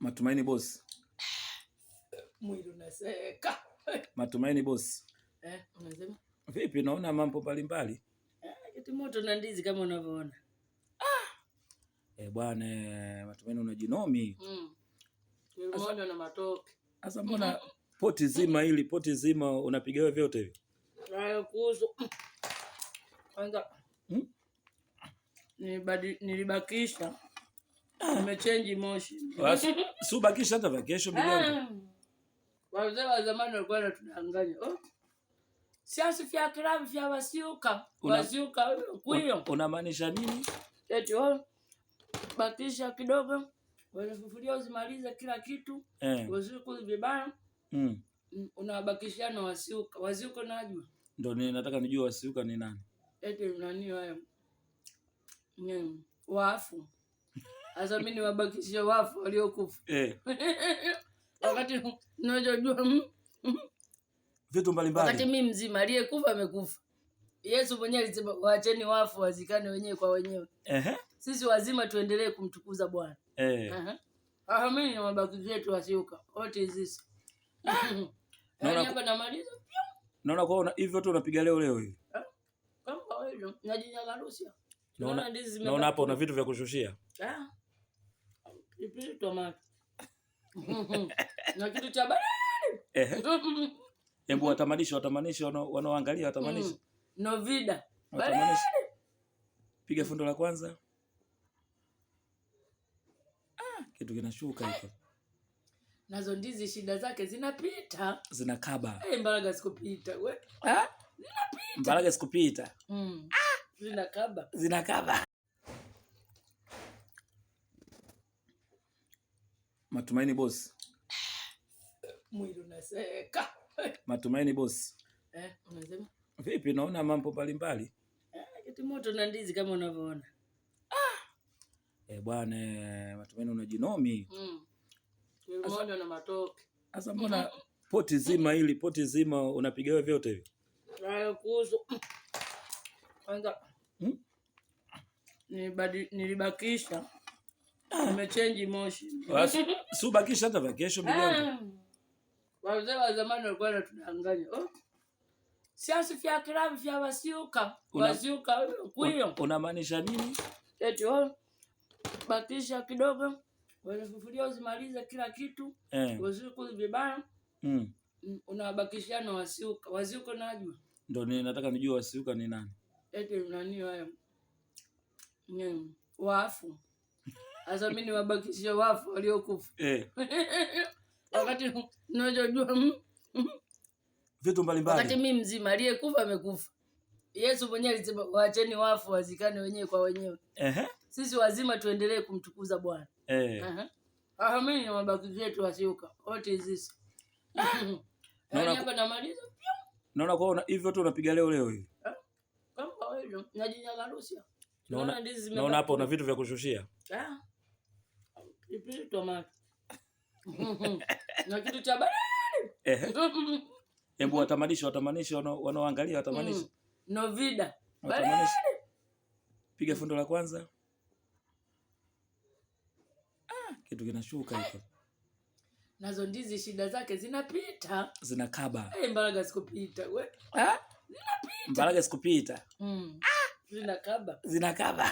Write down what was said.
Matumaini boss. Mwili unaseka. Matumaini boss. Unasema? Vipi, naona mambo mbalimbali? Kitu moto na ndizi kama unavyoona. Bwana, Matumaini unajinomi. Moja na matoke. Sasa mbona poti zima unapiga wewe vyote hivi? Hayo kuhusu. Kwanza nilibakisha. Nimechange motion. Si ubakisha hata vacation milioni. Wazee wa zamani walikuwa wanatudanganya. Siasi vya klabu vya wasiuka. Wasiuka kuyo. Unamaanisha nini? Eti bakisha kidogo. Wanafufulia uzimaliza kila kitu. Wasiuka vibaya. Unabakishia na wasiuka. Wasiuka najua. Ndio nataka nijue wasiuka ni nani. Eti nani wao? Wafu. Asa mimi niwabakishia wafu waliokufa. Wakati unajua vitu mbalimbali. Wakati mimi mzima aliyekufa amekufa. Yesu mwenyewe alisema waacheni wafu wazikane wenyewe kwa wenyewe. Sisi wazima tuendelee kumtukuza Bwana. Mimi niwabakishia tu wasiuka. What is this? Hapa namaliza. Naona kwa hivyo tu unapiga leo hivi. Kama wewe najinyaga Rusia. Naona hapo una vitu vya kushushia. Pilipili tomato. Na kitu cha baridi. Hebu watamanisha wanaoangalia watamanisha. Novida. Watamanisha. Piga fundo la kwanza. Kitu kinashuka hiko. Nazo ndizi shida zake zinapita. Zinakaba. Mbaraga sikupita wewe. Zinapita. Mbaraga sikupita. Zinakaba. Matumaini boss. Mwili unaseka. Matumaini boss. Unasema? Vipi, naona mambo mbalimbali? Kitu moto na ndizi kama unavyoona. Bwana, Matumaini unajinomi. Moja na matoke. Sasa mbona poti zima unapiga wewe vyote hivi? Hayo kuhusu. Kwanza nilibakisha. Nimechange motion. Si ubakisha hata vacation milioni. Wazee wa zamani walikuwa wanatudanganya. Siasi vya klabu vya wasiuka. Wasiuka kuyo. Unamaanisha nini? Eti bakisha kidogo. Wanafufulia uzimaliza kila kitu. Wasiuka vibaya. Unabakishia na wasiuka. Wasiuka najua. Ndio nataka nijue wasiuka ni nani. Eti nani wao? Wafu. Asa mimi niwabakishia wafu waliokufa. Wakati unajua vitu mbalimbali. Wakati mimi mzima aliyekufa amekufa. Yesu mwenyewe alisema waacheni wafu wazikane wenyewe kwa wenyewe. Sisi wazima tuendelee kumtukuza Bwana. Mimi niwabakishia tu wasiuka. What is this? Hapa namaliza. Naona kwa hivyo tu unapiga leo hivi. Kama wewe najinyaga Rusia. Naona hapo una vitu vya kushushia. Pilipili tomato. Na kitu cha baridi. Hebu watamanisha wanaoangalia watamanisha. Novida. Watamanisha. Piga fundo la kwanza. Kitu kinashuka hiko. Nazo ndizi shida zake zinapita. Zinakaba. Mbaraga sikupita wewe. Zinapita. Mbaraga sikupita. Zinakaba.